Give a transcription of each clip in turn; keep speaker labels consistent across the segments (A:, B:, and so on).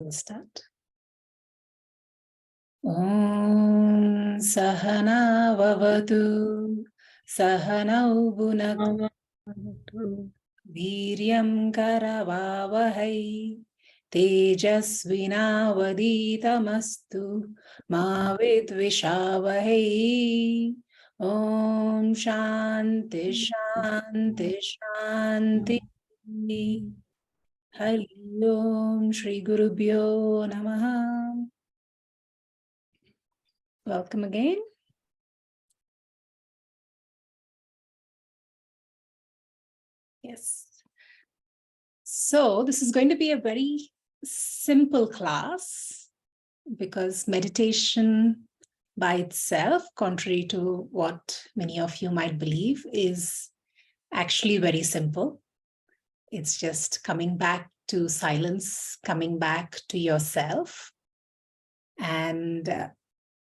A: We'll start. Om Sahana Vavatu Sahanau Bhunaktu Viryam Karavavahai Tejasvinavaditamastu Ma Vidvishavahai. Om Shanti Shanti Shanti. Hari Om Shri Gurubhyo Namaha. Welcome again. Yes. So this is going to be a very simple class because meditation by itself, contrary to what many of you might believe, is actually very simple. It's just coming back to silence, coming back to yourself. And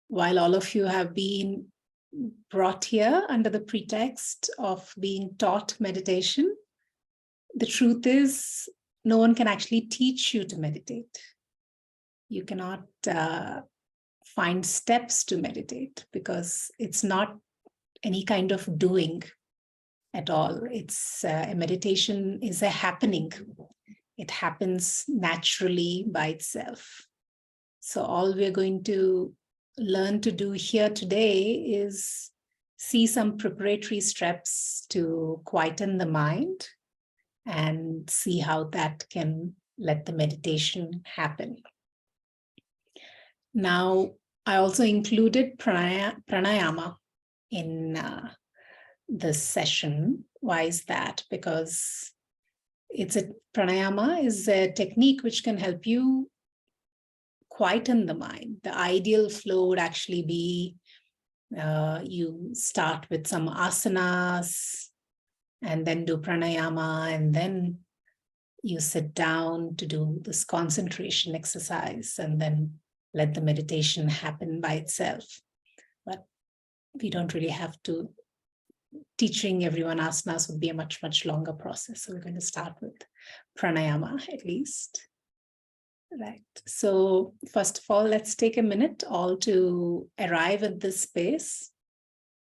A: while all of you have been brought here under the pretext of being taught meditation, the truth is no one can actually teach you to meditate. You cannot find steps to meditate because it's not any kind of doing at all. It's a meditation is a happening. It happens naturally by itself. So all we're going to learn to do here today is see some preparatory steps to quieten the mind and see how that can let the meditation happen. Now, I also included pranayama in this session. Why is that? Because pranayama is a technique which can help you quieten the mind. The ideal flow would actually be you start with some asanas and then do pranayama, and then you sit down to do this concentration exercise and then let the meditation happen by itself. But we don't really have to. Teaching everyone asanas would be a much, much longer process. So we're going to start with pranayama at least. Right. So first of all, let's take a minute all to arrive at this space.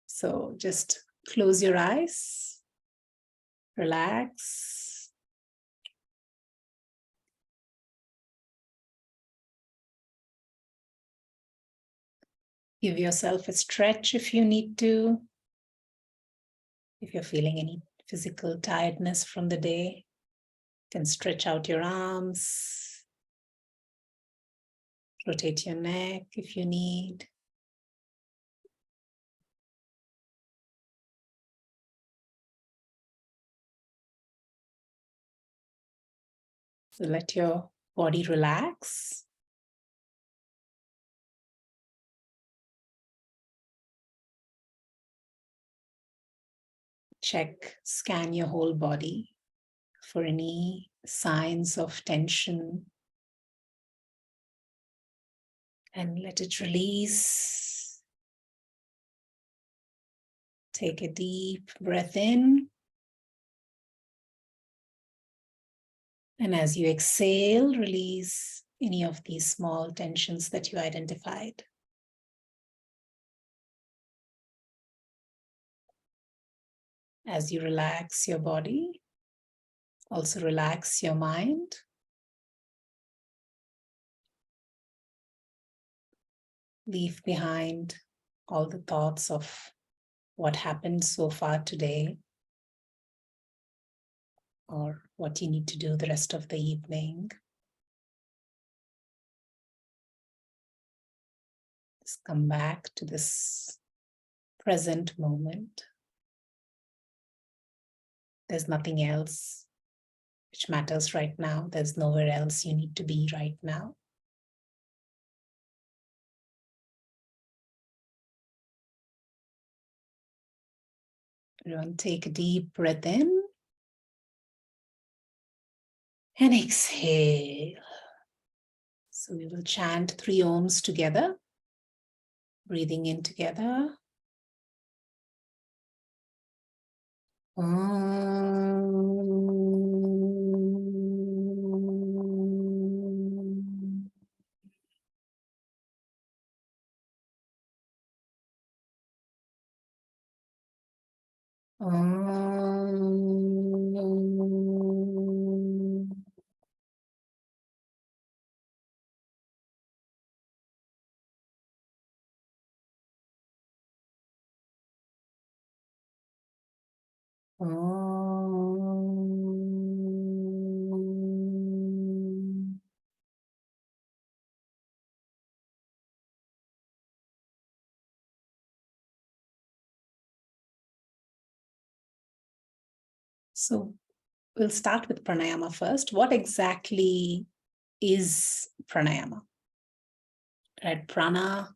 A: So just close your eyes, relax. Give yourself a stretch if you need to. If you're feeling any physical tiredness from the day, you can stretch out your arms. Rotate your neck if you need. So let your body relax. Check, scan your whole body for any signs of tension. And let it release. Take a deep breath in. And as you exhale, release any of these small tensions that you identified. As you relax your body, also relax your mind. Leave behind all the thoughts of what happened so far today, or what you need to do the rest of the evening. Just come back to this present moment. There's nothing else which matters right now. There's nowhere else you need to be right now. Everyone take a deep breath in and exhale. So we will chant 3 ohms together, breathing in together. Om. Om. Om. So we'll start with pranayama first. What exactly is pranayama? Right, prana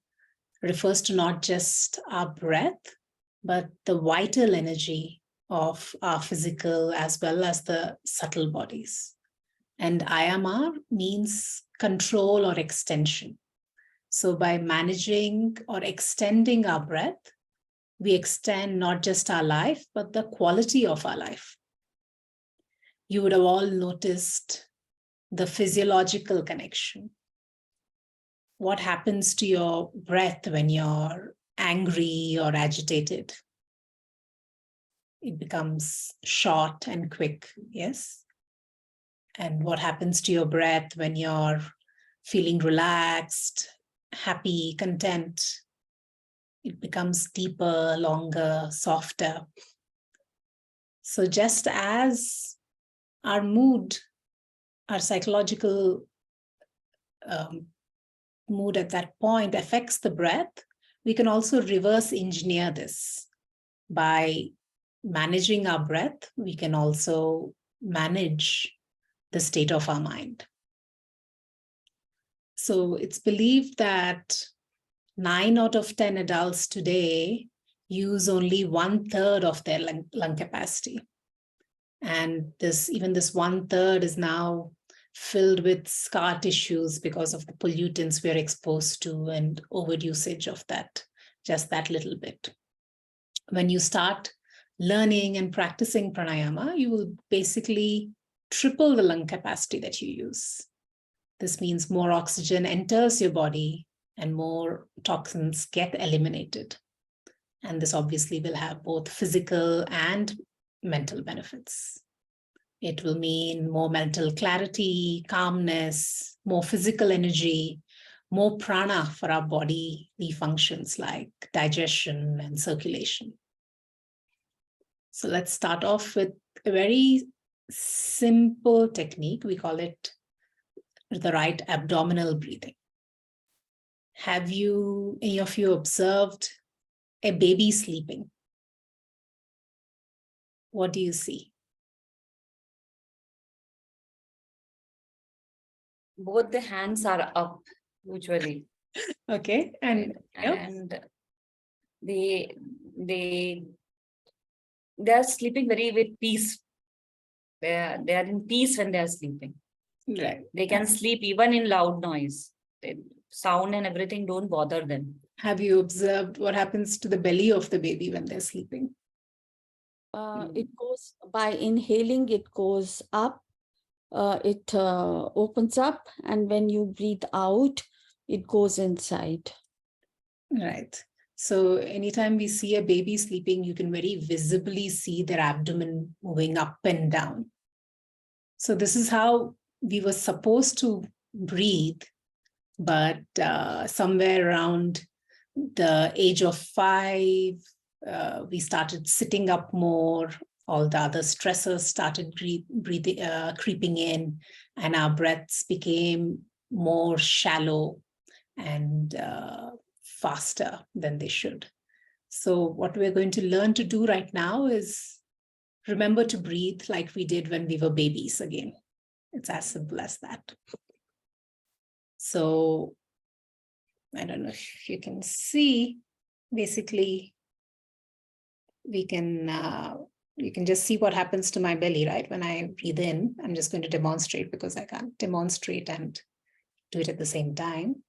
A: refers to not just our breath, but the vital energy of our physical as well as the subtle bodies. And ayama means control or extension. So by managing or extending our breath, we extend not just our life, but the quality of our life. You would have all noticed the physiological connection. What happens to your breath when you're angry or agitated? It becomes short and quick, yes? And what happens to your breath when you're feeling relaxed, happy, content? It becomes deeper, longer, softer. So just as our mood, our psychological mood at that point affects the breath, we can also reverse engineer this. By managing our breath, we can also manage the state of our mind. So it's believed that 9 out of 10 adults today use only 1/3 of their lung capacity. And this 1/3 is now filled with scar tissues because of the pollutants we're exposed to and overusage of just that little bit. When you start learning and practicing pranayama, you will basically triple the lung capacity that you use. This means more oxygen enters your body and more toxins get eliminated. And this obviously will have both physical and mental benefits. It will mean more mental clarity, calmness, more physical energy, more prana for our bodily functions like digestion and circulation. So let's start off with a very simple technique. We call it the right abdominal breathing. Have any of you observed a baby sleeping? What do you see?
B: Both the hands are up usually.
A: Okay, and
B: they are sleeping very with peace. They are in peace when they are sleeping.
A: Right.
B: They can sleep even in loud noise. Sound and everything don't bother them.
A: Have you observed what happens to the belly of the baby when they're sleeping?
C: It goes by inhaling, it goes up, it opens up, and when you breathe out, it goes inside.
A: Right. So anytime we see a baby sleeping, you can very visibly see their abdomen moving up and down. So this is how we were supposed to breathe, but somewhere around the age of 5, we started sitting up more. All the other stressors started creeping in, and our breaths became more shallow and faster than they should. So what we're going to learn to do right now is remember to breathe like we did when we were babies again. It's as simple as that. So I don't know if you can see, basically, you can just see what happens to my belly, right? When I breathe in, I'm just going to demonstrate because I can't demonstrate and do it at the same time.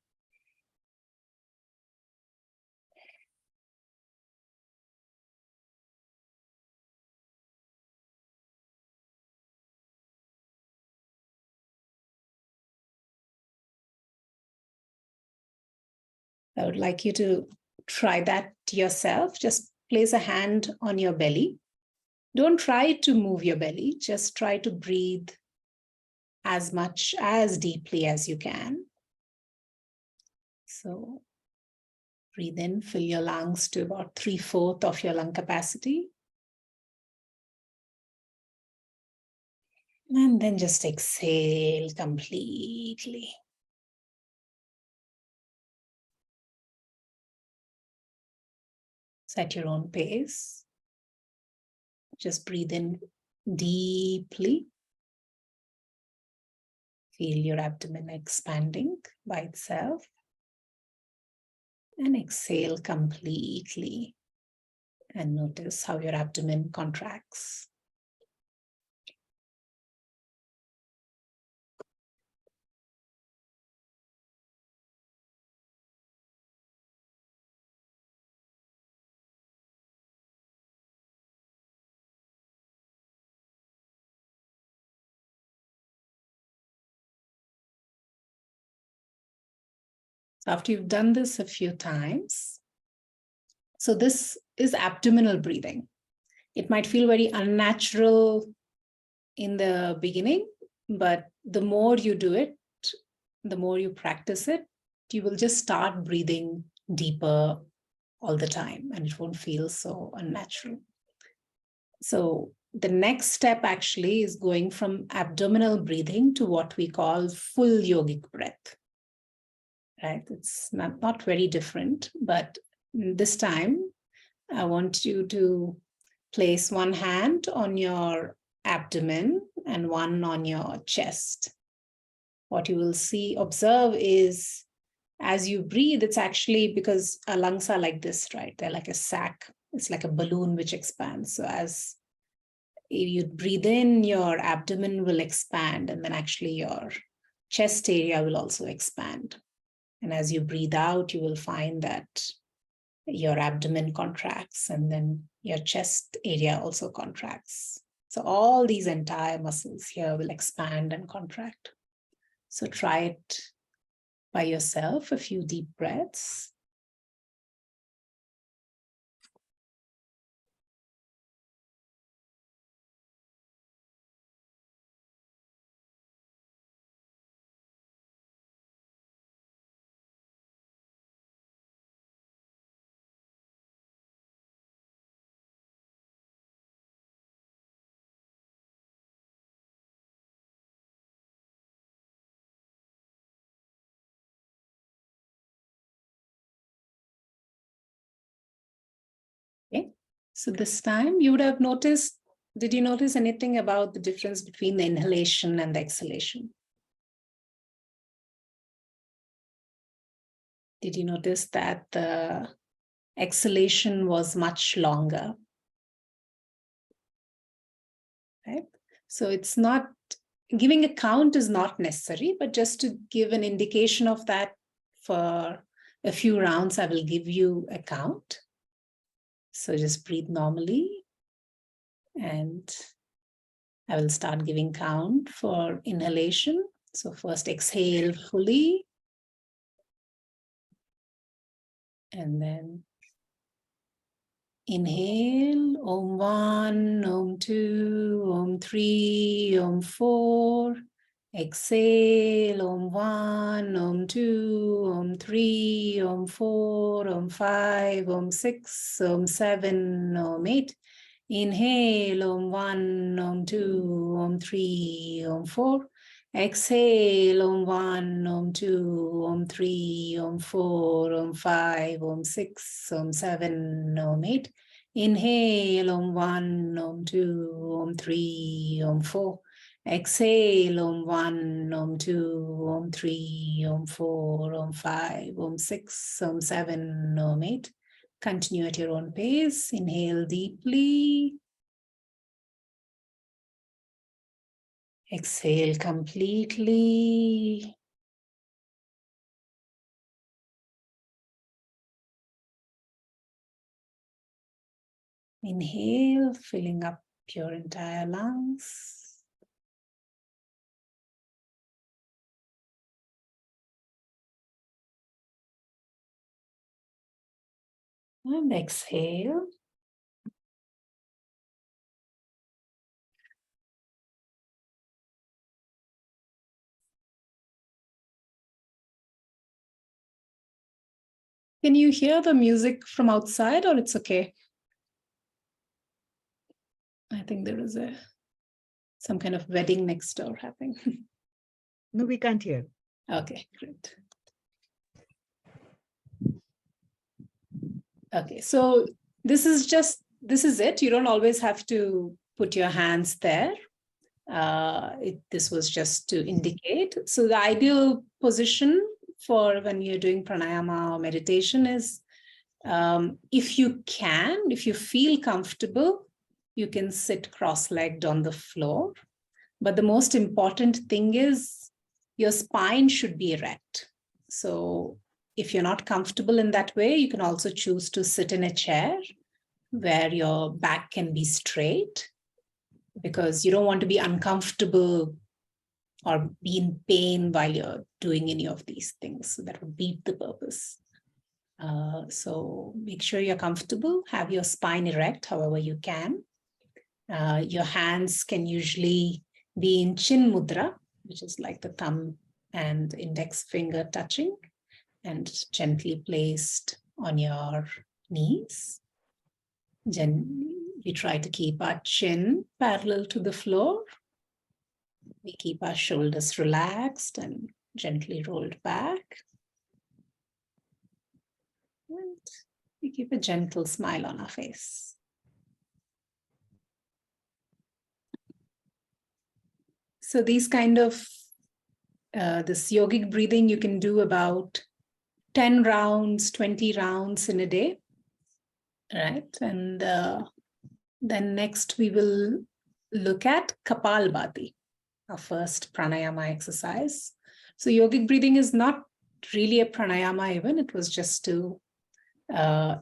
A: I would like you to try that yourself. Just place a hand on your belly Don't try to move your belly, just try to breathe as much, as deeply as you can. So breathe in, fill your lungs to about 3/4 of your lung capacity. And then just exhale completely. At your own pace. Just breathe in deeply. Feel your abdomen expanding by itself. And exhale completely. And notice how your abdomen contracts. After you've done this a few times, so this is abdominal breathing. It might feel very unnatural in the beginning, but the more you do it, the more you practice it, you will just start breathing deeper all the time and it won't feel so unnatural. So the next step actually is going from abdominal breathing to what we call full yogic breath. Right? It's not very different, but this time I want you to place one hand on your abdomen and one on your chest. What you will observe is as you breathe, it's actually because our lungs are like this, right? They're like a sac. It's like a balloon which expands. So as you breathe in, your abdomen will expand, and then actually your chest area will also expand. And as you breathe out, you will find that your abdomen contracts, and then your chest area also contracts. So all these entire muscles here will expand and contract. So try it by yourself, a few deep breaths. Okay. So this time you would have noticed, did you notice anything about the difference between the inhalation and the exhalation? Did you notice that the exhalation was much longer? Right? So it's not, giving a count is not necessary, but just to give an indication of that for a few rounds, I will give you a count. So just breathe normally. And I will start giving count for inhalation. So first exhale fully. And then inhale, Om 1, Om 2, Om 3, Om 4. Exhale, Om 1, Om 2, Om 3, Om 4, Om 5, Om 6, Om 7, Om 8. Inhale, Om 1, Om 2, Om 3, Om 4. Exhale, Om 1, Om 2, Om 3, Om 4, Om 5, Om 6, Om 7, Om 8. Inhale, Om 1, Om 2, Om 3, Om 4. Exhale, Om 1, Om 2, Om 3, Om 4, Om 5, Om 6, Om 7, Om 8. Continue at your own pace. Inhale deeply. Exhale completely. Inhale, filling up your entire lungs. And exhale. Can you hear the music from outside, or it's okay? I think there is some kind of wedding next door happening.
D: No, we can't hear.
A: Okay, great. Okay, so this is it. You don't always have to put your hands there. This was just to indicate. So the ideal position for when you're doing pranayama or meditation is, if you feel comfortable, you can sit cross-legged on the floor. But the most important thing is your spine should be erect. So if you're not comfortable in that way, you can also choose to sit in a chair where your back can be straight, because you don't want to be uncomfortable or be in pain while you're doing any of these things. So that would beat the purpose. So make sure you're comfortable, have your spine erect however you can. Your hands can usually be in chin mudra, which is like the thumb and index finger touching and gently placed on your knees. We try to keep our chin parallel to the floor. We keep our shoulders relaxed and gently rolled back. And we keep a gentle smile on our face. So these kind of, this yogic breathing, you can do about 10 rounds, 20 rounds in a day, right? And then next we will look at Kapalbhati, our first pranayama exercise. So yogic breathing is not really a pranayama even, it was just to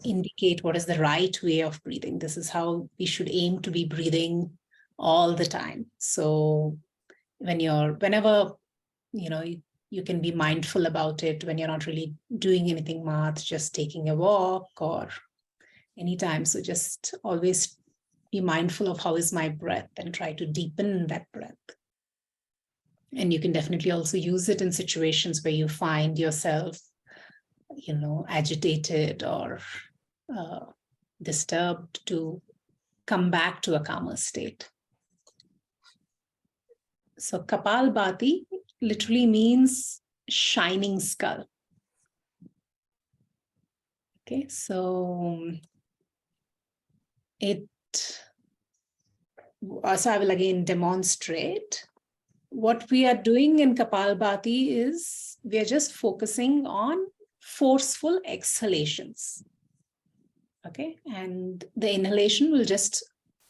A: indicate what is the right way of breathing. This is how we should aim to be breathing all the time. So whenever, you can be mindful about it when you're not really doing anything much, just taking a walk or anytime. So just always be mindful of how is my breath and try to deepen that breath. And you can definitely also use it in situations where you find yourself, agitated or disturbed, to come back to a calmer state. So Kapalbhati literally means shining skull. Okay, so so I will again demonstrate. What we are doing in Kapalbhati is we are just focusing on forceful exhalations. Okay, and the inhalation will just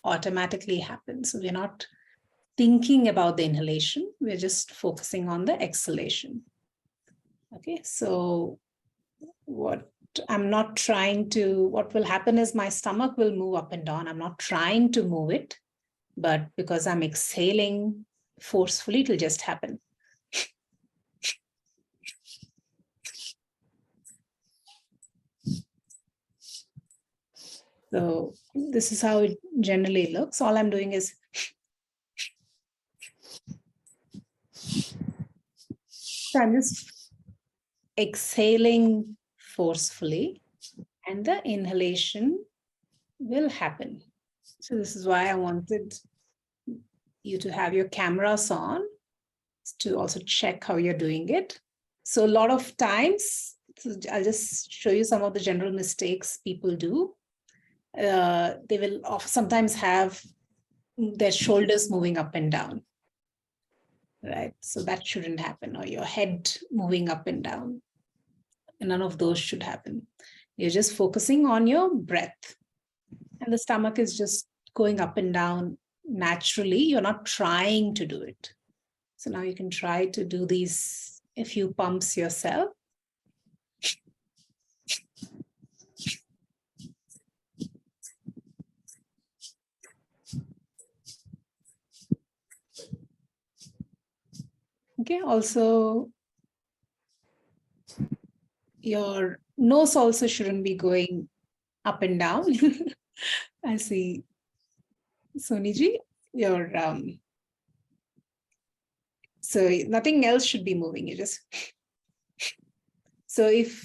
A: automatically happen. So we're not thinking about the inhalation, we're just focusing on the exhalation. Okay, so what will happen is my stomach will move up and down. I'm not trying to move it, but because I'm exhaling forcefully, it will just happen. So this is how it generally looks. All I'm doing is I'm just exhaling forcefully, and the inhalation will happen. So this is why I wanted you to have your cameras on to also check how you're doing it. So a lot of times, I'll just show you some of the general mistakes people do. They will sometimes have their shoulders moving up and down, right? So that shouldn't happen, or your head moving up and down. And none of those should happen. You're just focusing on your breath, and the stomach is just going up and down naturally. You're not trying to do it. So now you can try to do a few pumps yourself. Okay, also your nose also shouldn't be going up and down. I see, Soniji, so nothing else should be moving. You just, so if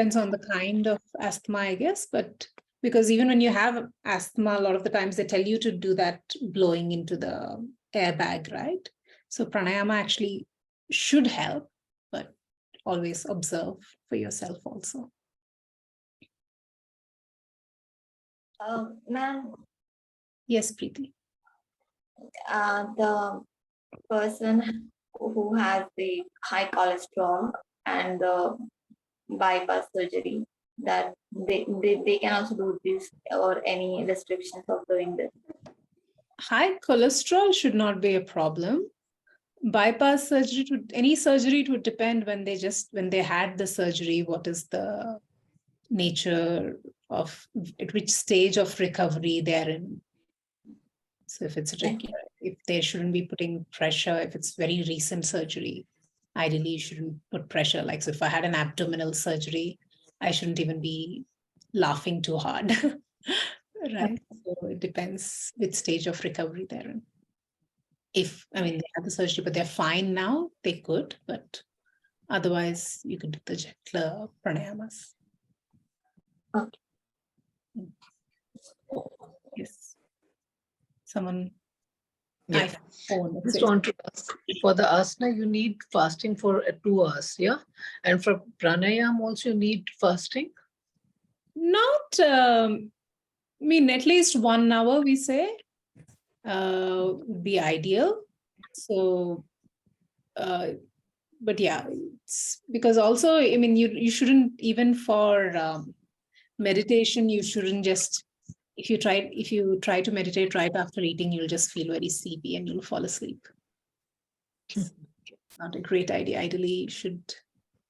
A: depends on the kind of asthma, I guess. But because even when you have asthma, a lot of the times they tell you to do that blowing into the airbag, right? So pranayama actually should help, but always observe for yourself also.
E: Ma'am,
A: Yes, Preeti.
E: the person who has the high cholesterol and the bypass surgery, that they can also do this, or any restrictions of doing this?
A: High cholesterol should not be a problem. Bypass surgery, any surgery, it would depend when they had the surgery, what is the nature of, at which stage of recovery they're in. So if they shouldn't be putting pressure, if it's very recent surgery, ideally you shouldn't put pressure. Like, so if I had an abdominal surgery, I shouldn't even be laughing too hard. Right. So it depends which stage of recovery they're in. If, I mean, they had the surgery, but they're fine now, they could, but otherwise you can do the gentler pranayamas.
E: Okay.
A: Yes. Someone.
F: Yeah.
A: iPhone,
F: Just want to ask, for the asana, you need fasting for 2 hours, yeah? And for pranayam also you need fasting?
A: Not, I mean, at least 1 hour, we say, would be ideal. So, but yeah, it's because also, I mean, you shouldn't, even for meditation, you shouldn't just, if you try to meditate right after eating, you'll just feel very sleepy and you'll fall asleep. It's not a great idea. Ideally,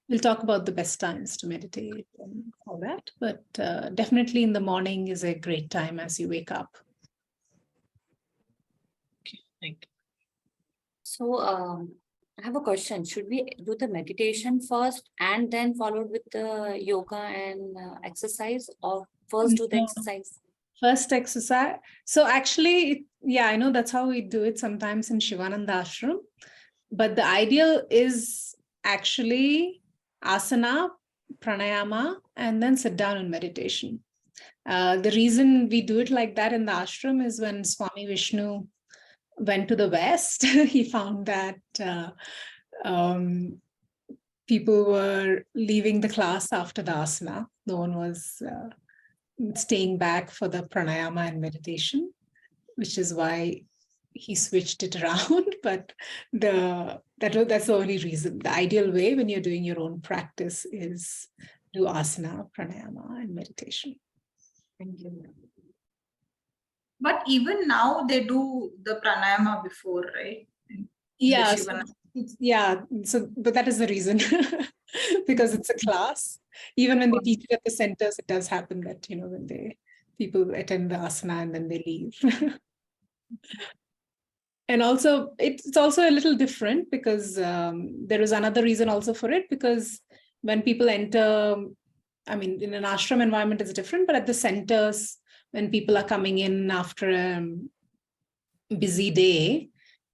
A: we'll talk about the best times to meditate and all that, but definitely in the morning is a great time as you wake up.
F: Okay, thank you.
B: So I have a question. Should we do the meditation first and then followed with the yoga and exercise, or first do the
A: No.
B: exercise?
A: First exercise. So actually, yeah, I know that's how we do it sometimes in Shivananda Ashram. But the ideal is actually asana, pranayama, and then sit down in meditation. The reason we do it like that in the ashram is when Swami Vishnu went to the West, he found that people were leaving the class after the asana. No one was staying back for the pranayama and meditation, which is why he switched it around. But that's the only reason. The ideal way when you're doing your own practice is do asana, pranayama, and meditation.
B: Thank you.
G: But even now they do the pranayama before, right?
A: Yeah, but that is the reason. Because it's a class. Even when they teach it at the centers, it does happen that, when people attend the asana and then they leave. And also, it's also a little different because there is another reason also for it, because when people enter, I mean, in an ashram environment, it's different, but at the centers, when people are coming in after a busy day,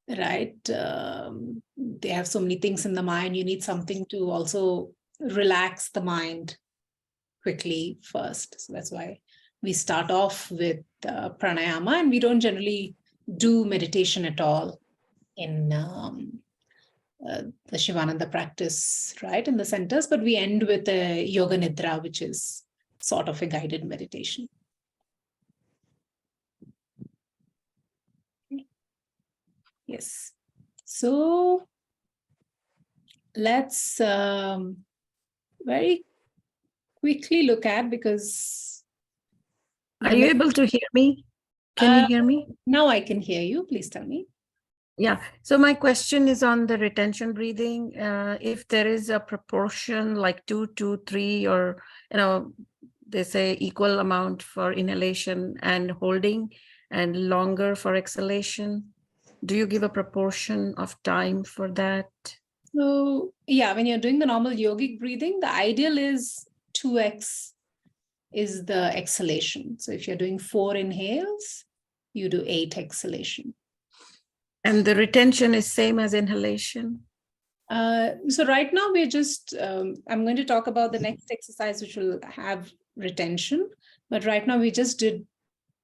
A: right, they have so many things in the mind, you need something to also relax the mind quickly first. So that's why we start off with pranayama, and we don't generally do meditation at all in the Shivananda practice, right, in the centers, but we end with a yoga nidra, which is sort of a guided meditation. Yes. So let's very quickly look at, because
D: Are you able to hear me? Can you hear me?
A: now I can hear you. Please tell me.
D: Yeah. So my question is on the retention breathing. If there is a proportion like 2, 2, 3, or, they say equal amount for inhalation and holding and longer for exhalation, do you give a proportion of time for that?
A: So yeah, when you're doing the normal yogic breathing, the ideal is 2x is the exhalation. So if you're doing 4 inhales, you do 8 exhalation.
D: And the retention is same as inhalation?
A: So right now we're just, I'm going to talk about the next exercise, which will have retention. But right now we just did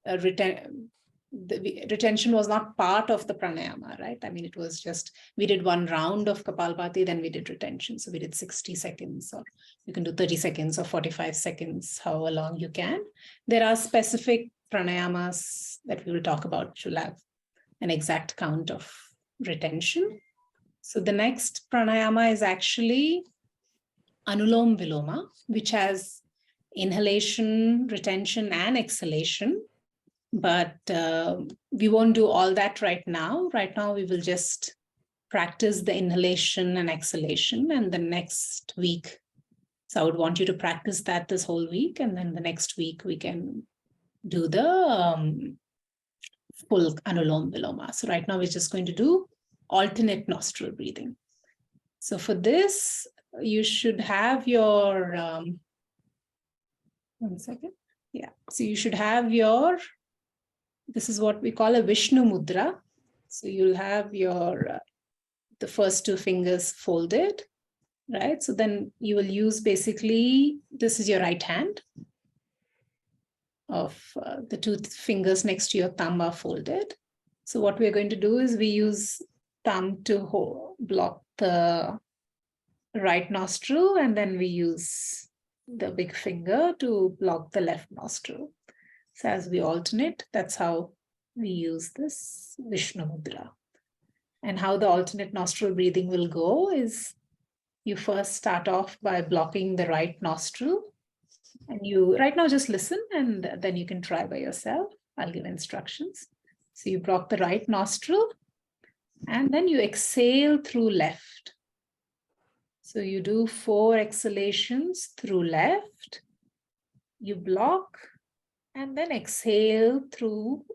A: retention was not part of the pranayama, right? I mean, it was just, we did one round of Kapalbhati, then we did retention. So we did 60 seconds, or you can do 30 seconds or 45 seconds, however long you can. There are specific pranayamas that we will talk about, which will have an exact count of retention. So the next pranayama is actually Anulom Viloma, which has inhalation, retention, and exhalation. But we won't do all that right now. Right now, we will just practice the inhalation and exhalation. And the next week, so I would want you to practice that this whole week. And then the next week, we can do the full Anulom Viloma. So right now, we're just going to do alternate nostril breathing. So for this, you should have your, 1 second. Yeah, so you should have your, this is what we call a Vishnu Mudra. So you'll have your, the first 2 fingers folded, right? So then you will use basically, this is your right hand of the 2 fingers next to your thumb are folded. So what we're going to do is we use thumb to block the right nostril, and then we use the big finger to block the left nostril. So as we alternate, that's how we use this Vishnu Mudra. And how the alternate nostril breathing will go is you first start off by blocking the right nostril. And you right now just listen, and then you can try by yourself. I'll give instructions. So you block the right nostril, and then you exhale through left. So you do 4 exhalations through left. You block, and then exhale through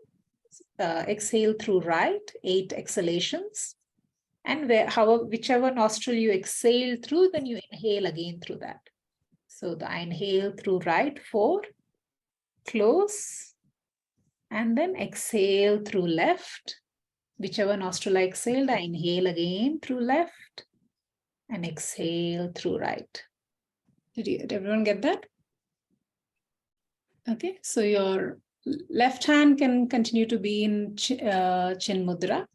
A: right, 8 exhalations. And whichever nostril you exhale through, then you inhale again through that. So I inhale through right, 4, close, and then exhale through left. Whichever nostril I exhaled, I inhale again through left and exhale through right. Did everyone get that? Okay, so your left hand can continue to be in Chin Mudra.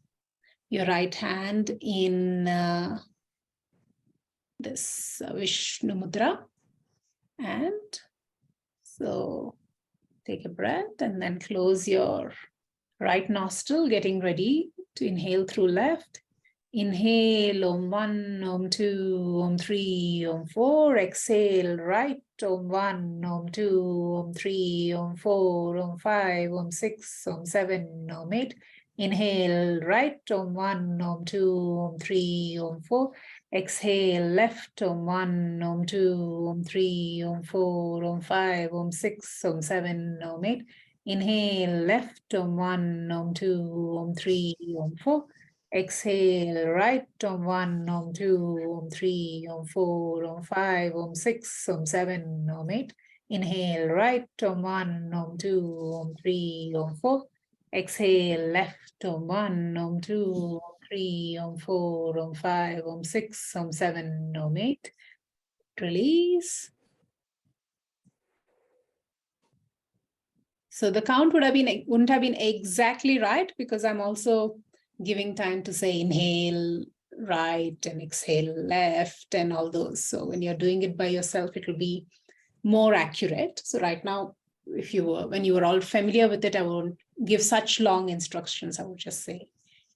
A: Your right hand in this Vishnu Mudra. And so take a breath and then close your right nostril, getting ready to inhale through left. Inhale, Om 1, Om 2, Om 3, Om 4. Exhale, right, Om 1, Om 2, Om 3, Om 4, Om 5, Om 6, Om 7, Om 8. Inhale, right, Om 1, Om 2, Om 3, Om 4. Exhale, left, Om 1, Om 2, Om 3, Om 4, Om 5, Om 6, Om 7, Om 8. Inhale, left, Om 1, Om 2, Om 3, Om 4. Exhale, right, Om 1, Om 2, Om 3, Om 4, Om 5, Om 6, Om 7, Om 8. Inhale, right, Om 1, Om 2, Om 3, Om 4. Exhale, left, Om 1, Om 2, Om 3, Om 4, Om 5, Om 6, Om 7, Om 8. Release. So the count wouldn't have been exactly right, because I'm also giving time to say inhale right and exhale left and all those. So when you're doing it by yourself, it will be more accurate. So right now, when you were all familiar with it, I won't give such long instructions. I would just say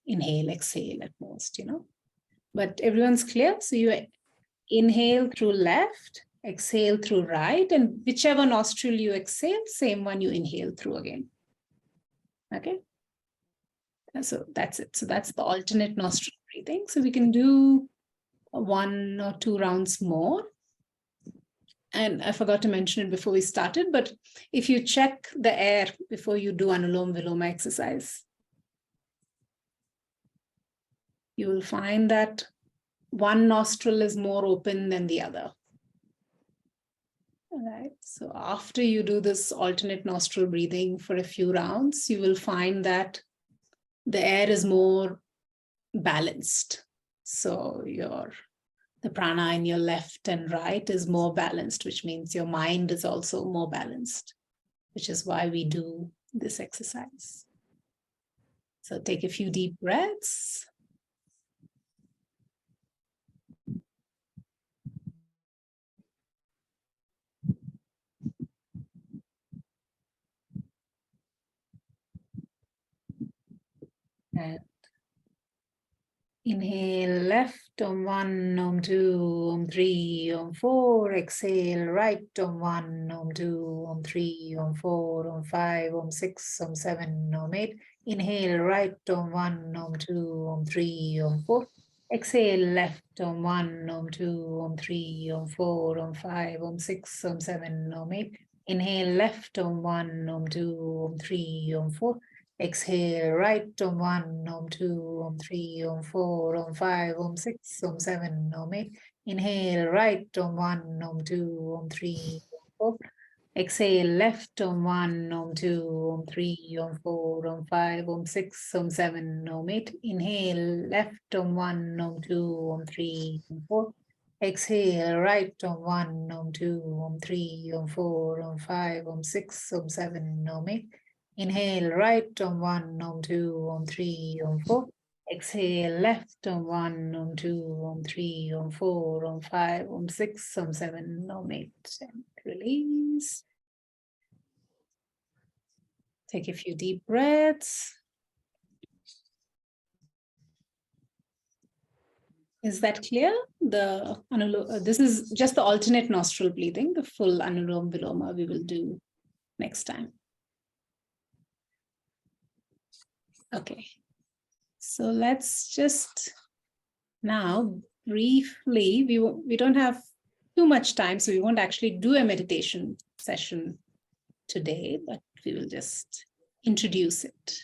A: inhale, exhale at most, But everyone's clear. So you inhale through left, exhale through right, and whichever nostril you exhale, same one you inhale through again. Okay. So that's it. So that's the alternate nostril breathing. So we can do 1 or 2 rounds more. And I forgot to mention it before we started, but if you check the air before you do Anulom Viloma exercise, you will find that one nostril is more open than the other. All right. So after you do this alternate nostril breathing for a few rounds, you will find that the air is more balanced. So your The prana in your left and right is more balanced, which means your mind is also more balanced, which is why we do this exercise. So take a few deep breaths. And inhale left on 1, om 2, om 3, om 4. Exhale right on 1, om 2, om 3, om 4, om 5, om 6, om 7, om 8. Inhale right on 1, om 2, om 3, om 4. Exhale left on 1, om 2, om 3, om 4, om 5, om 6, om 7, om 8. Inhale left on 1, om 2, om 3, om 4. Exhale right om 1, om 2, om 3, om 4, om 5, om 6, om 7, om 8. Inhale right om 1, om 2, om 3, om 4. Exhale left om 1, om 2, om 3, om 4, om 5, om 6, om 7, om 8. Inhale left om 1, om 2, om 3, om 4. Exhale right om 1, om 2, om 3, om 4, om 5, om 6, om 7, om 8. Inhale right om 1, om 2, om 3, om 4. Exhale left om 1, om 2, om 3, om 4, om 5, om 6, om 7, om 8. And release. Take a few deep breaths. Is that clear? This is just the alternate nostril breathing. The full Anulom Viloma we will do next time. Okay, so let's just now briefly, we don't have too much time, so we won't actually do a meditation session today, but we will just introduce it.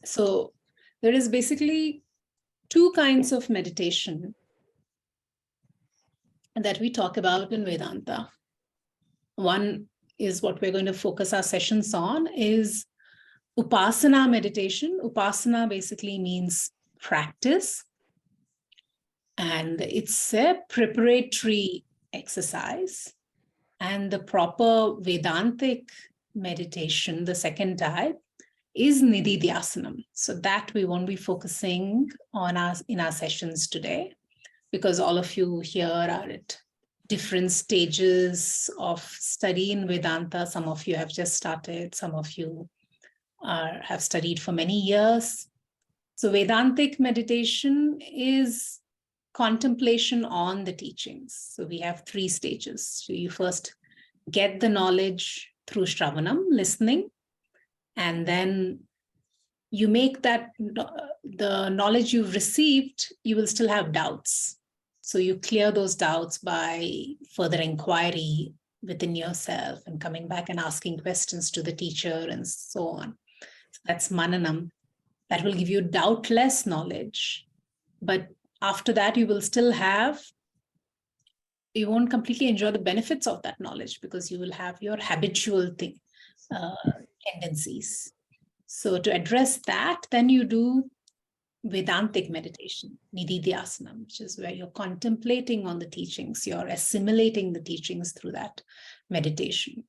A: So there is basically two kinds of meditation that we talk about in Vedanta. One is what we're going to focus our sessions on is Upasana meditation. Upasana basically means practice. And it's a preparatory exercise. And the proper Vedantic meditation, the second type, is Nididhyasanam. So that we won't be focusing on in our sessions today, because all of you here are at different stages of study in Vedanta. Some of you have just started, some of you have studied for many years. So Vedantic meditation is contemplation on the teachings. So we have 3 stages. So you first get the knowledge through Shravanam, listening, and then you make that, the knowledge you've received, you will still have doubts. So you clear those doubts by further inquiry within yourself and coming back and asking questions to the teacher and so on. So that's Mananam. That will give you doubtless knowledge. But after that, you will still have, you won't completely enjoy the benefits of that knowledge because you will have your habitual tendencies. So to address that, then you do Vedantic meditation, Nididhyasanam, which is where you're contemplating on the teachings, you're assimilating the teachings through that meditation.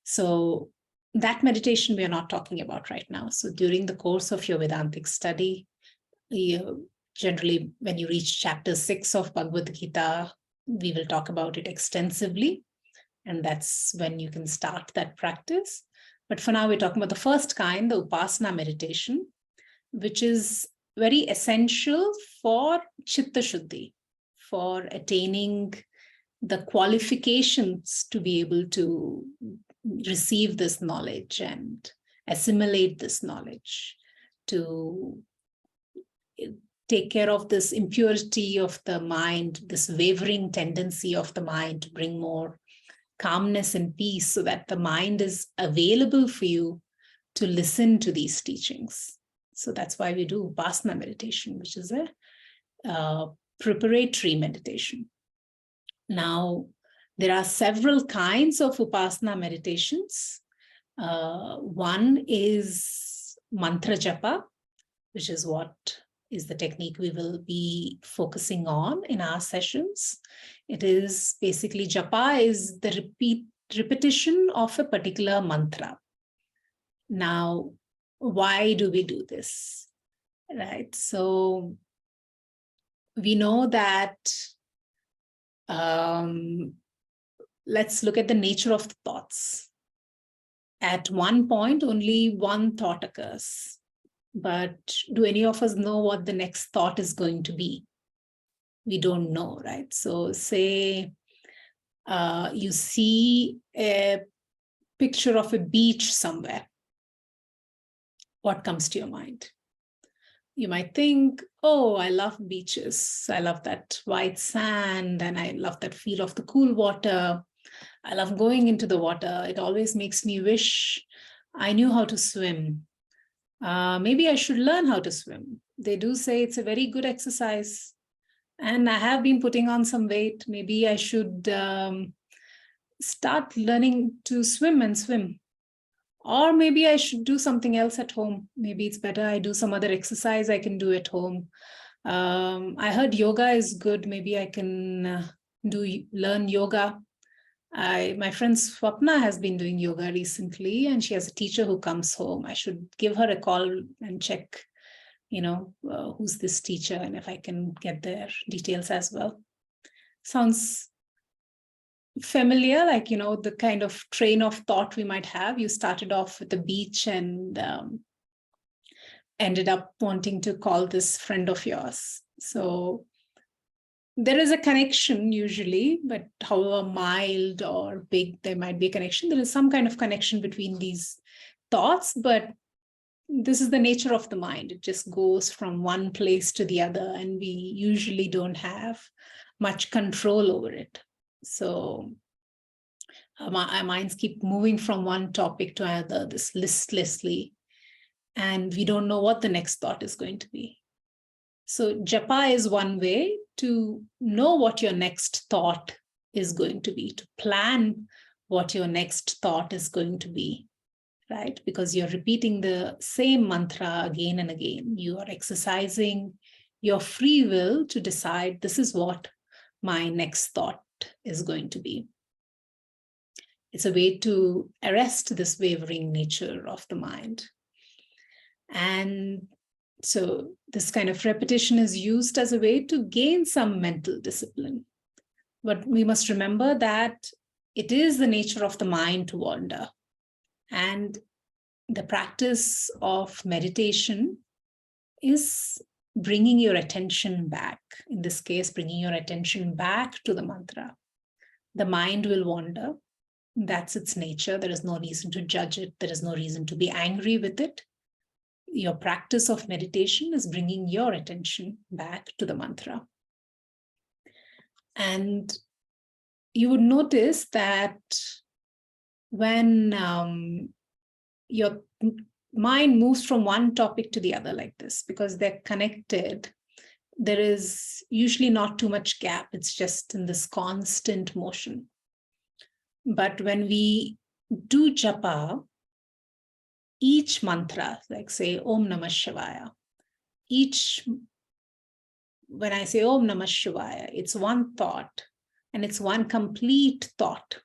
A: So that meditation we are not talking about right now. So during the course of your Vedantic study, generally when you reach chapter 6 of Bhagavad Gita, we will talk about it extensively. And that's when you can start that practice. But for now, we're talking about the first kind, the Upasana meditation, which is very essential for Chitta Shuddhi, for attaining the qualifications to be able to receive this knowledge and assimilate this knowledge, to take care of this impurity of the mind, this wavering tendency of the mind to bring more calmness and peace so that the mind is available for you to listen to these teachings. So that's why we do Upasana meditation, which is a preparatory meditation. Now, there are several kinds of Upasana meditations. One is mantra japa, which is what is the technique we will be focusing on in our sessions. It is basically japa is the repetition of a particular mantra. Now, why do we do this? Right? So we know that let's look at the nature of the thoughts. At one point, only one thought occurs. But do any of us know what the next thought is going to be? We don't know, right? So say you see a picture of a beach somewhere. What comes to your mind? You might think, oh, I love beaches. I love that white sand and I love that feel of the cool water. I love going into the water. It always makes me wish I knew how to swim. Maybe I should learn how to swim. They do say it's a very good exercise. And I have been putting on some weight. Maybe I should start learning to swim and swim. Or maybe I should do something else at home. Maybe it's better I do some other exercise I can do at home. I heard yoga is good. Maybe I can learn yoga. My friend Swapna has been doing yoga recently, and she has a teacher who comes home. I should give her a call and check, who's this teacher and if I can get their details as well. Sounds familiar, like, the kind of train of thought we might have. You started off with the beach and ended up wanting to call this friend of yours. So there is a connection usually, but however mild or big there might be a connection, there is some kind of connection between these thoughts, but this is the nature of the mind. It just goes from one place to the other, and we usually don't have much control over it. So our minds keep moving from one topic to another, this listlessly, and we don't know what the next thought is going to be. So japa is one way to know what your next thought is going to be, to plan what your next thought is going to be, right? Because you're repeating the same mantra again and again. You are exercising your free will to decide this is what my next thought is going to be. It's a way to arrest this wavering nature of the mind. And so this kind of repetition is used as a way to gain some mental discipline. But we must remember that it is the nature of the mind to wander. And the practice of meditation is bringing your attention back. In this case, bringing your attention back to the mantra. The mind will wander. That's its nature. There is no reason to judge it. There is no reason to be angry with it. Your practice of meditation is bringing your attention back to the mantra. And you would notice that when your mind moves from one topic to the other like this, because they're connected, there is usually not too much gap. It's just in this constant motion. But when we do japa, each mantra, like say Om Namah Shivaya, when I say Om Namah Shivaya, it's one thought and it's one complete thought,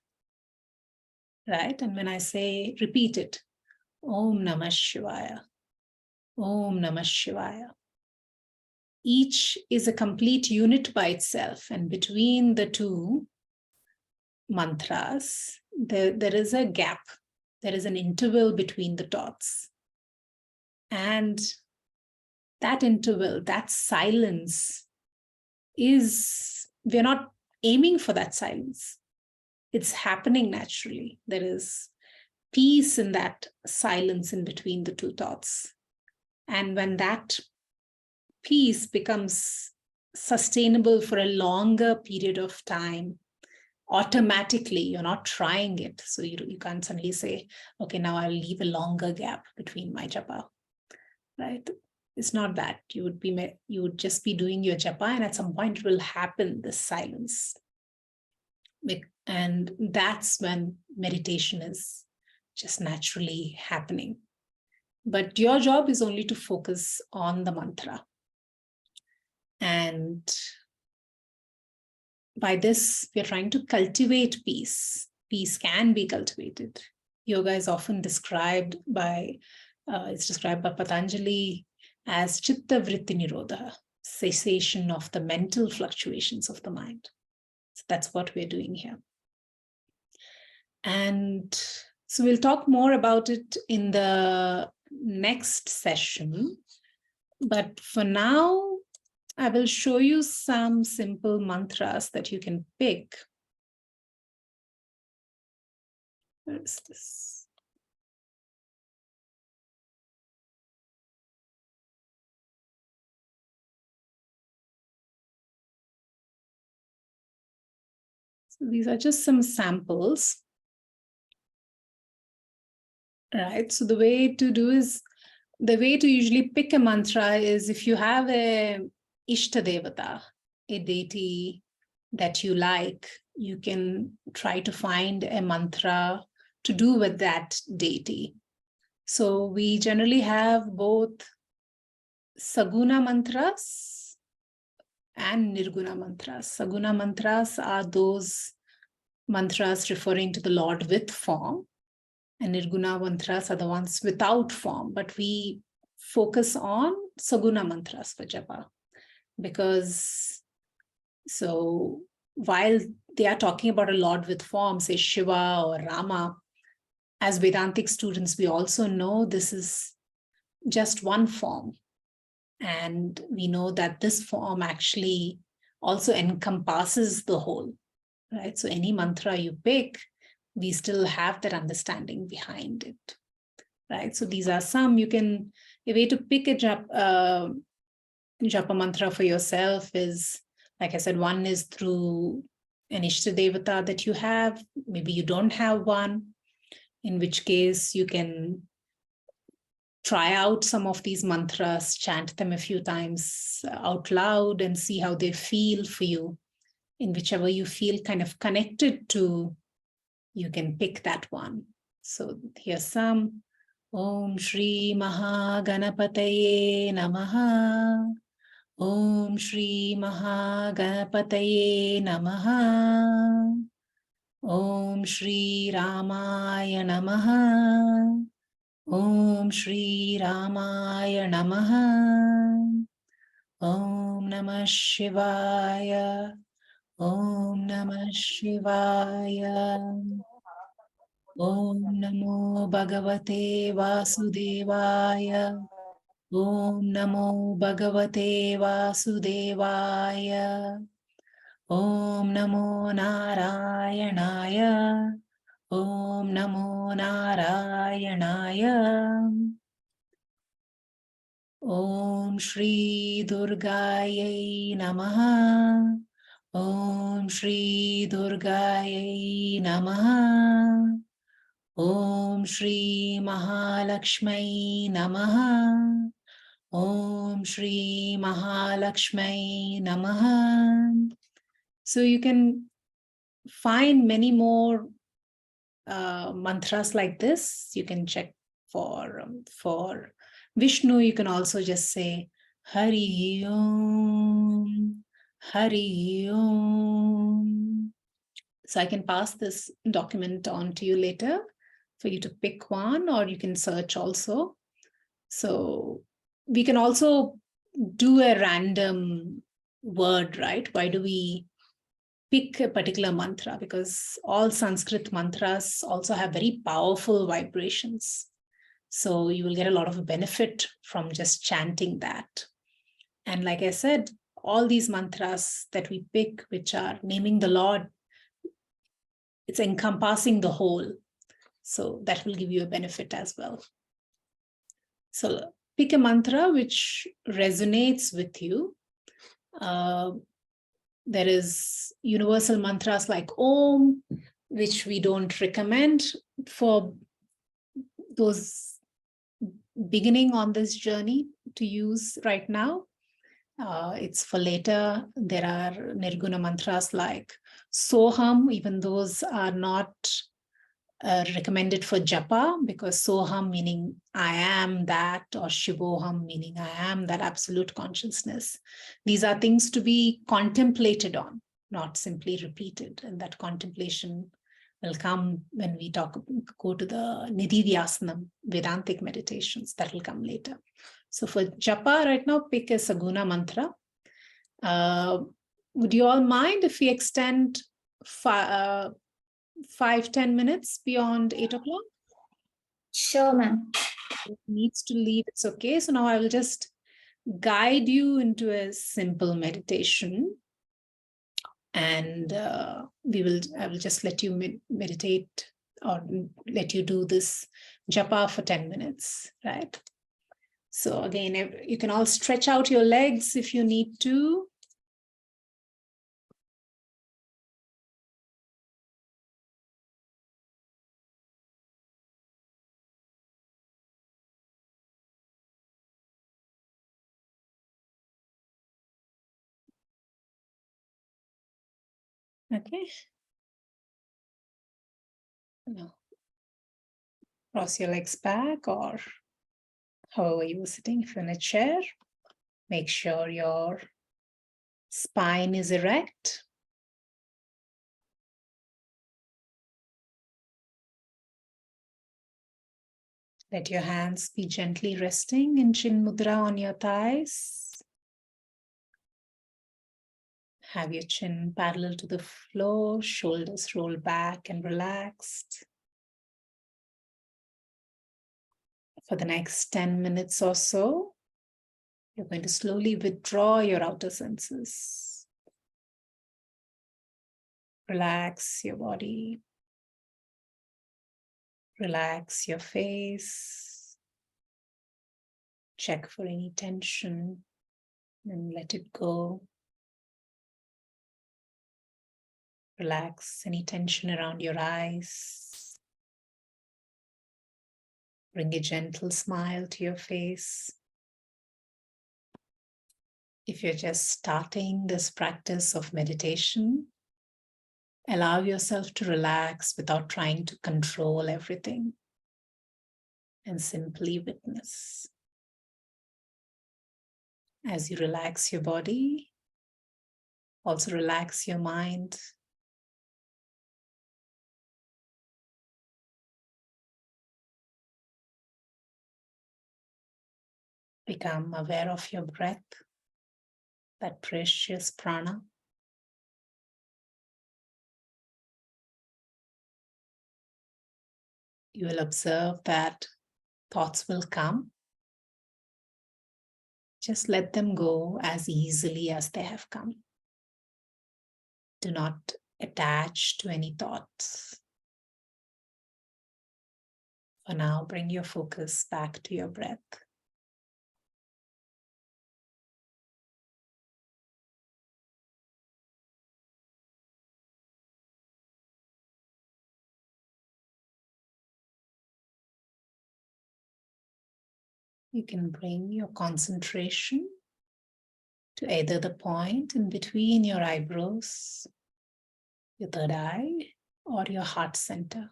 A: right? And when I say, repeat it, Om Namah Shivaya, Om Namah Shivaya, each is a complete unit by itself. And between the two mantras, there is a gap. There is an interval between the thoughts. And that interval, that silence we're not aiming for that silence. It's happening naturally. There is peace in that silence in between the two thoughts. And when that peace becomes sustainable for a longer period of time, automatically, you're not trying it. So you can't suddenly say, okay, now I'll leave a longer gap between my japa, right? It's not that. You would just be doing your japa, and at some point it will happen, this silence. And that's when meditation is just naturally happening. But your job is only to focus on the mantra. And by this, we're trying to cultivate peace. Peace can be cultivated. Yoga is often described by, it's described by Patanjali as chitta vritti nirodha, cessation of the mental fluctuations of the mind. So that's what we're doing here. And so we'll talk more about it in the next session. But for now, I will show you some simple mantras that you can pick. Where is this? So these are just some samples. Right. So the way to usually pick a mantra is if you have a Ishta Devata, a deity that you like, you can try to find a mantra to do with that deity. So we generally have both Saguna mantras and Nirguna mantras. Saguna mantras are those mantras referring to the Lord with form, and Nirguna mantras are the ones without form. But we focus on Saguna mantras for japa, because so while they are talking about a Lord with form, say Shiva or Rama, as Vedantic students, we also know this is just one form. And we know that this form actually also encompasses the whole, right? So any mantra you pick, we still have that understanding behind it, right? So these are some, a way to pick a japa mantra for yourself is, like I said, one is through an Ishta Devata that you have. Maybe you don't have one, in which case you can try out some of these mantras, chant them a few times out loud and see how they feel for you. In whichever you feel kind of connected to, you can pick that one. So here's some. Om Shri Mahaganapataye Namaha. Om Shri Mahaganapataye Namaha. Om Shri Ramaya Namaha. Om Shri Ramaya Namaha. Om Namah Shivaya. Om Namah Shivaya. Om Namo Bhagavate Vasudevaya. Om Namo Bhagavate Vasudevaya. Om Namo Narayanaya. Om Namo Narayanaya. Om Shri Durgaye Namaha. Om Shri Durgaye Namaha. Om Shri Mahalakshmi Namaha. Om Shri Mahalakshmi Namaha. So you can find many more mantras like this. You can check for Vishnu. You can also just say Hari Om, Hari Om. So I can pass this document on to you later for you to pick one, or you can search also. So we can also do a random word, right? Why do we pick a particular mantra? Because all Sanskrit mantras also have very powerful vibrations. So you will get a lot of benefit from just chanting that. And like I said, all these mantras that we pick, which are naming the Lord, it's encompassing the whole. So that will give you a benefit as well. So pick a mantra which resonates with you. There is universal mantras like Om, which we don't recommend for those beginning on this journey to use right now. It's for later. There are Nirguna mantras like Soham, even those are not recommended for japa, because soham meaning I am that, or shivoham meaning I am that absolute consciousness. These are things to be contemplated on, not simply repeated. And that contemplation will come when we go to the Nididhyasanam, Vedantic meditations. That will come later. So for japa right now, pick a Saguna mantra. Would you all mind if we extend 5-10 minutes beyond 8 o'clock?
E: Sure, ma'am.
A: If needs to leave, it's okay. So now I will just guide you into a simple meditation, and I will just let you meditate, or let you do this japa for 10 minutes, right? So again, you can all stretch out your legs if you need to. Okay. Now, cross your legs back, or however you were sitting. If you're in a chair, make sure your spine is erect. Let your hands be gently resting in Chin Mudra on your thighs. Have your chin parallel to the floor, shoulders roll back and relaxed. For the next 10 minutes or so, you're going to slowly withdraw your outer senses. Relax your body. Relax your face. Check for any tension and let it go. Relax any tension around your eyes. Bring a gentle smile to your face. If you're just starting this practice of meditation, allow yourself to relax without trying to control everything, and simply witness. As you relax your body, also relax your mind. Become aware of your breath, that precious prana. You will observe that thoughts will come. Just let them go as easily as they have come. Do not attach to any thoughts. For now, bring your focus back to your breath. You can bring your concentration to either the point in between your eyebrows, your third eye, or your heart center.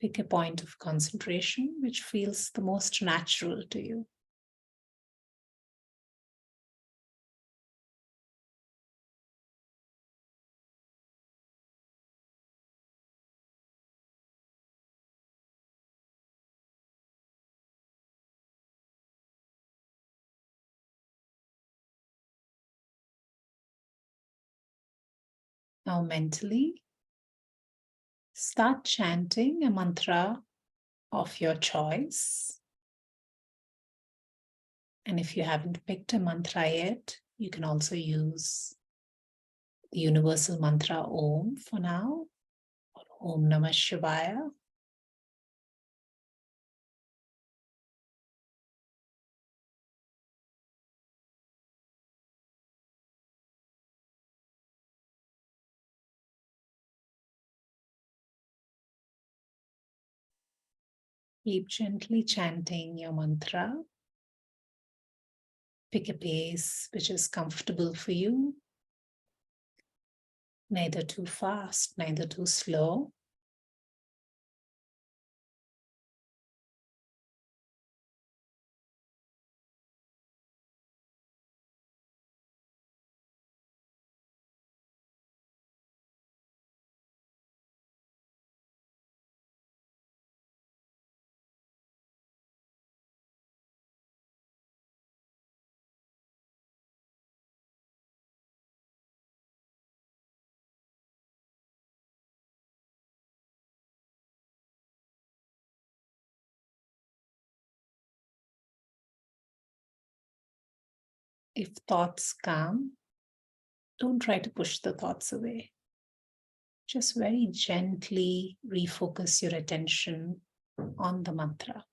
A: Pick a point of concentration which feels the most natural to you. Now mentally, start chanting a mantra of your choice. And if you haven't picked a mantra yet, you can also use the universal mantra Om for now, or Om Namah Shivaya. Keep gently chanting your mantra. Pick a pace which is comfortable for you. neither too fast, neither too slow. If thoughts come, don't try to push the thoughts away. Just very gently refocus your attention on the mantra.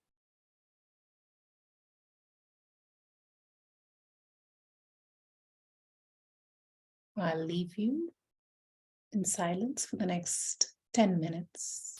A: I'll leave you in silence for the next 10 minutes.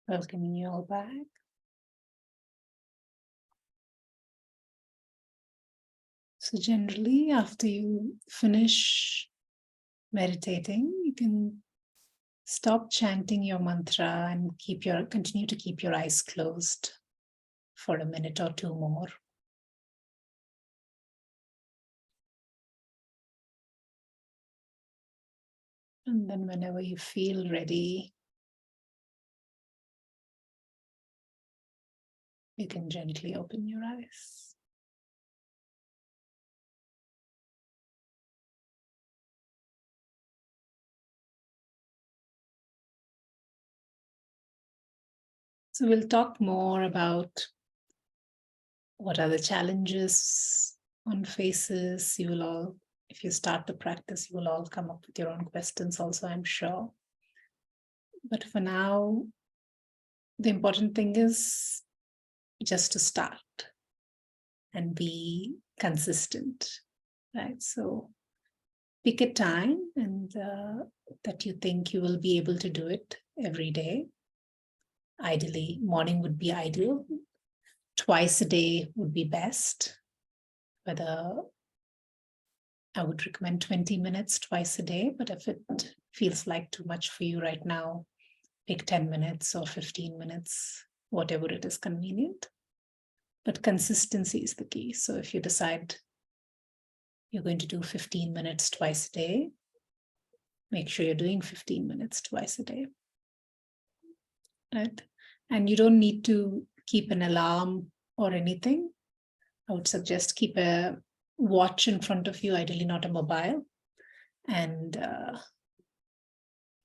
A: Welcoming you all back. So generally, after you finish meditating, you can stop chanting your mantra and continue to keep your eyes closed for a minute or two more. And then whenever you feel ready, you can gently open your eyes. So we'll talk more about what are the challenges one faces. You will all, if you start the practice, you will all come up with your own questions also, I'm sure. But for now, the important thing is just to start and be consistent, right? So pick a time and that you think you will be able to do it every day. Ideally, morning would be ideal. Twice a day would be best. Whether I would recommend 20 minutes twice a day, but if it feels like too much for you right now, pick 10 minutes or 15 minutes, whatever it is convenient. But consistency is the key. So if you decide you're going to do 15 minutes twice a day, make sure you're doing 15 minutes twice a day. Right? And you don't need to keep an alarm or anything. I would suggest keep a watch in front of you, ideally not a mobile, and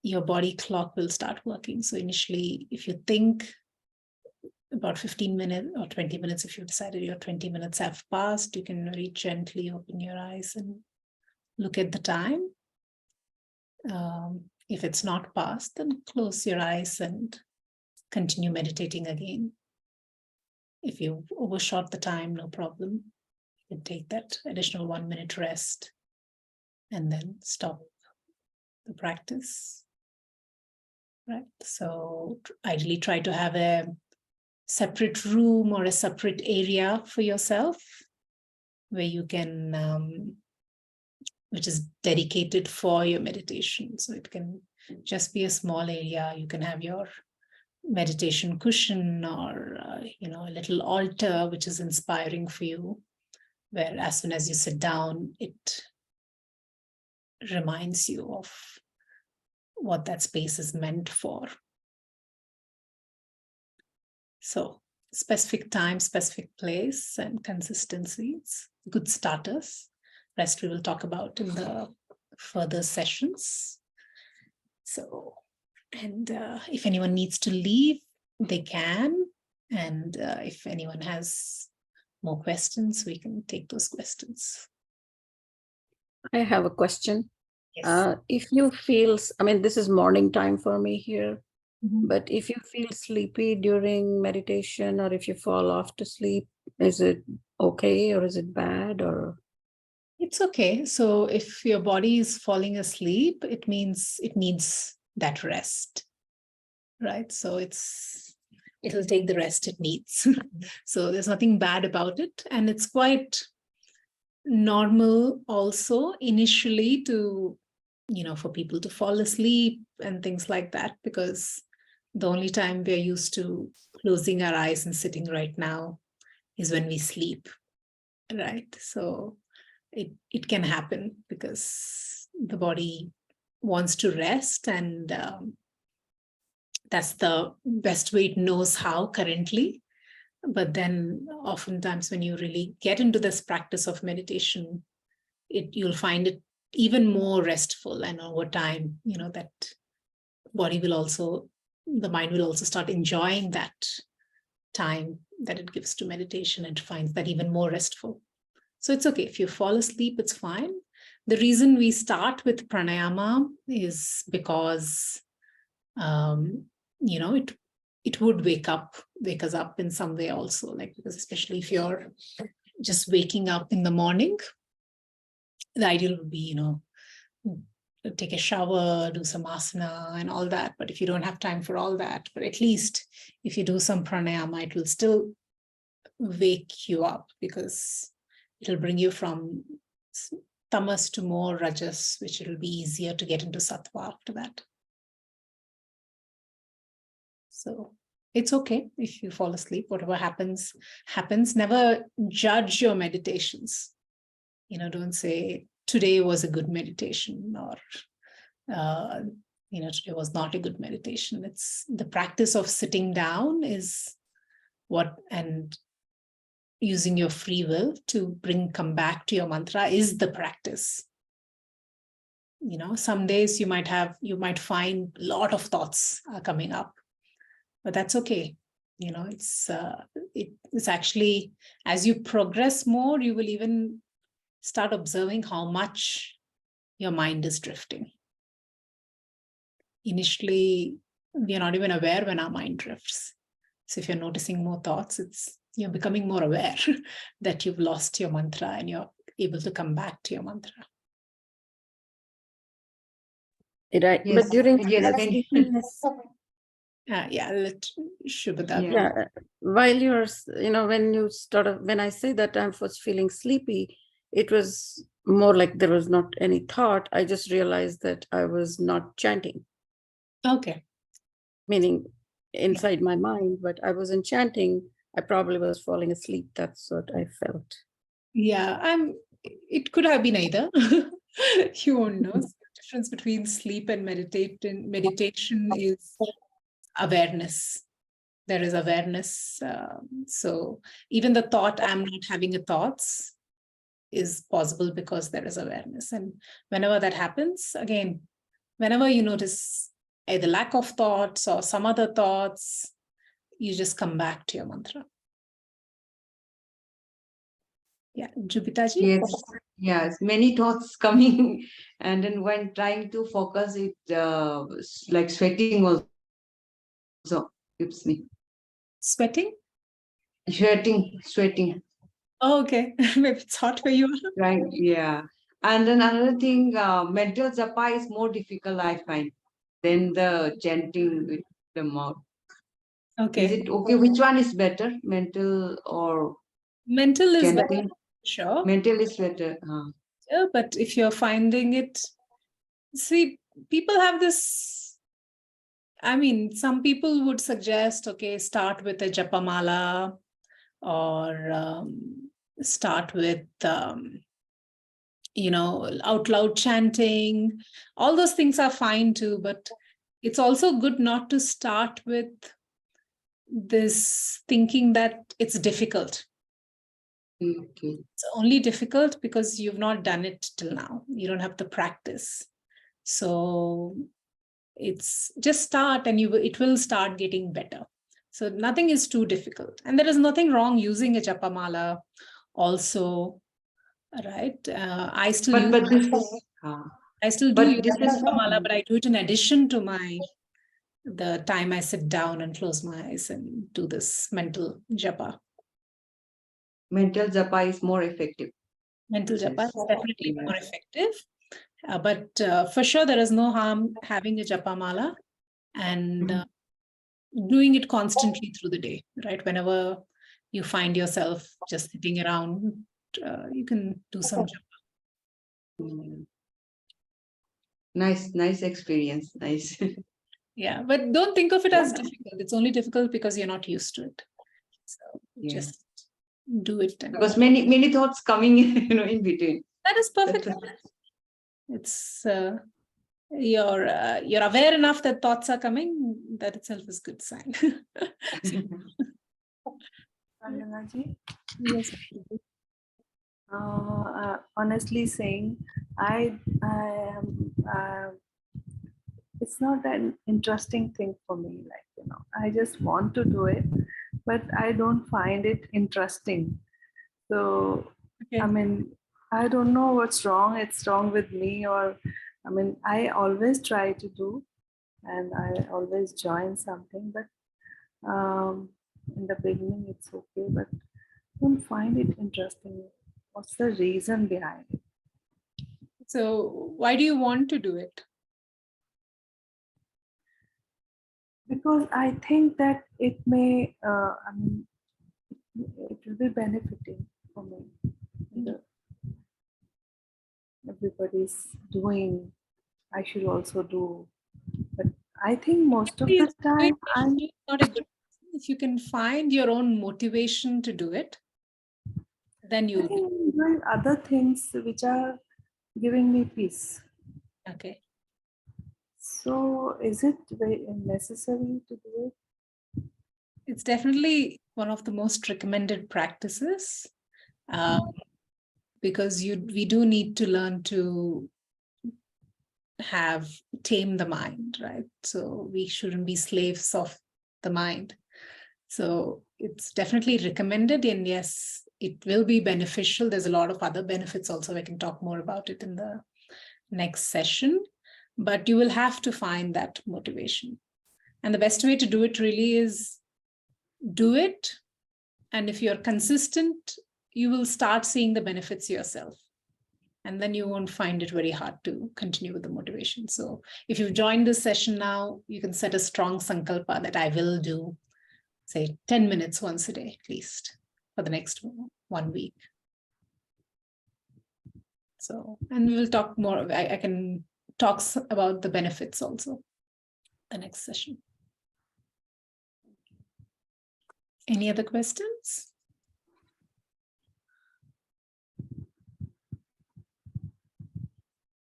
A: your body clock will start working. So initially, if you think about 15 minutes or 20 minutes, if you've decided your 20 minutes have passed, you can very gently open your eyes and look at the time. If it's not passed, then close your eyes and continue meditating again. If you overshot the time, no problem. You can take that additional 1 minute rest and then stop the practice. Right. So ideally try to have a separate room or a separate area for yourself where you can, which is dedicated for your meditation. So it can just be a small area. You can have your meditation cushion or a little altar which is inspiring for you, where as soon as you sit down, it reminds you of what that space is meant for. So specific time, specific place, and consistency, it's good starters. Rest we will talk about in the further sessions. So, and if anyone needs to leave, they can. And if anyone has more questions, we can take those questions.
D: I have a question.
A: Yes.
D: If you feel, I mean, this is morning time for me here,
A: Mhm.
D: but if you feel sleepy during meditation or if you fall off to sleep, is it okay or is it bad or?
A: It's okay. So if your body is falling asleep, it means it needs that rest, right? So it'll take the rest it needs. So there's nothing bad about it. And it's quite normal also initially to, for people to fall asleep and things like that, because the only time we're used to closing our eyes and sitting right now is when we sleep, right? So it can happen because the body wants to rest, and that's the best way it knows how currently. But then oftentimes when you really get into this practice of meditation, you'll find it even more restful, and over time, that the mind will also start enjoying that time that it gives to meditation and finds that even more restful. So it's okay. If you fall asleep, it's fine. The reason we start with pranayama is because, it would wake us up in some way also, because especially if you're just waking up in the morning, the ideal would be, take a shower, do some asana and all that. But if you don't have time for all that, but at least if you do some pranayama, it will still wake you up, because it'll bring you from tamas to more rajas, which it'll be easier to get into sattva after that. So it's okay if you fall asleep. Whatever happens, happens. Never judge your meditations. Don't say today was a good meditation, or today was not a good meditation. It's the practice of sitting down is and using your free will to come back to your mantra is the practice. Some days you might find a lot of thoughts are coming up, but that's okay. It's actually, as you progress more, you will even start observing how much your mind is drifting. Initially, we are not even aware when our mind drifts. So if you're noticing more thoughts, you're becoming more aware that you've lost your mantra and you're able to come back to your mantra.
D: Right.
H: Yes,
D: But during
H: yes,
D: sleepiness,
A: Yeah, let Shubhada.
H: Yeah.
D: while you're, when I say that I was feeling sleepy, it was more like there was not any thought. I just realized that I was not chanting,
A: Okay.
D: meaning inside my mind, but I wasn't chanting. I probably was falling asleep. That's what I felt.
A: Yeah, it could have been either. You won't know. The difference between sleep and meditation is awareness. There is awareness. So even the thought, I'm not having a thoughts, is possible because there is awareness. And whenever that happens, again, whenever you notice either lack of thoughts or some other thoughts, you just come back to your mantra. Yeah, Jupitaji?
H: Yes, many thoughts coming, and then when trying to focus it, like sweating also keeps me.
A: Sweating?
H: Sweating.
A: Oh, okay. Maybe it's hot where you are.
H: Right, yeah. And then another thing, mental japa is more difficult, I find, than the chanting with the mouth.
A: Okay.
H: Is it okay? Which one is better, mental or
A: Mental is better,
H: chanting?
A: sure.
H: Mental is better.
A: Yeah, but if you're finding it, see, people have this. I mean, some people would suggest, okay, start with a japamala, or start with, out loud chanting. All those things are fine too, but it's also good not to start with this thinking that it's difficult.
H: Okay.
A: It's only difficult because you've not done it till now. You don't have the practice. So it's just start, and it will start getting better. So nothing is too difficult. And there is nothing wrong using a japamala also, right? I still
H: But
A: use
H: this is
A: I still do
H: but
A: use
H: this is
A: japamala, but I do it in addition to the time I sit down and close my eyes and do this mental japa.
H: mental japa is more effective.
A: Mental japa is
H: Yes.
A: definitely
H: Yeah.
A: more effective. But for sure, there is no harm having a japamala and doing it constantly through the day, right? Whenever you find yourself just sitting around, you can do some japa.
H: Mm. Nice experience. Nice.
A: Yeah, but don't think of it as difficult. It's only difficult because you're not used to it. So just do it.
H: Because many thoughts coming in between.
A: That is perfect. It's you're aware enough that thoughts are coming. That itself is good sign. Yes.
I: Honestly saying, I am. It's not an interesting thing for me. Like, I just want to do it, but I don't find it interesting. So,
A: Okay.
I: I mean, I don't know what's wrong. It's wrong with me, or I mean, I always try to do, and I always join something, but in the beginning it's okay, but I don't find it interesting. What's the reason behind it?
A: So why do you want to do it?
I: Because I think that it may, I mean, it will be benefiting for me. Everybody's doing, I should also do. But I think most of the
A: It's
I: time I'm
A: not a good. If you can find your own motivation to do it, then
I: I
A: you'll
I: think
A: be
I: I'm doing other things which are giving me peace.
A: okay.
I: So is it very necessary to do it?
A: It's definitely one of the most recommended practices, because we do need to learn to tame the mind, right? So we shouldn't be slaves of the mind. So it's definitely recommended, and yes, it will be beneficial. There's a lot of other benefits also. I can talk more about it in the next session, but you will have to find that motivation. And the best way to do it really is do it. And if you're consistent, you will start seeing the benefits yourself. And then you won't find it very hard to continue with the motivation. So if you've joined this session now, you can set a strong sankalpa that I will do, say, 10 minutes once a day, at least for the next 1 week. So, and we will talk more. I can talk about the benefits also the next session. Any other questions?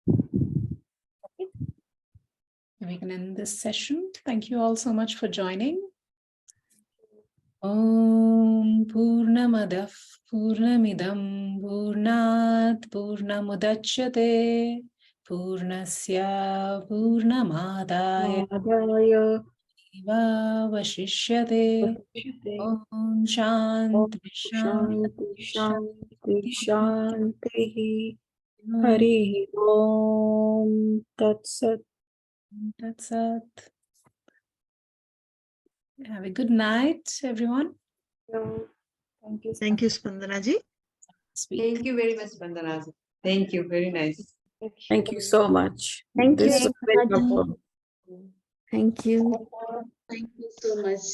A: Okay. We can end this session. Thank you all so much for joining. Om Purnamadah Purnamidam Purnat Purnamudachyate Purnasya Purnamadaya
C: Madhaya
A: Vashishyate.
C: Vasishyate.
A: Om
C: Om
A: Shanti
C: Shanti Shanti
A: Shanti.
C: Shanti. Hari Om Tat Sat.
A: That's it. Have a good night, everyone.
I: So, thank you.
J: Thank you, Spandanaji.
A: Speak.
H: Thank you very much, Vandana. Thank you. Very nice.
C: Thank you so much.
B: Thank you,
C: This was very
B: everybody.
C: helpful. Thank you.
J: Thank you so much.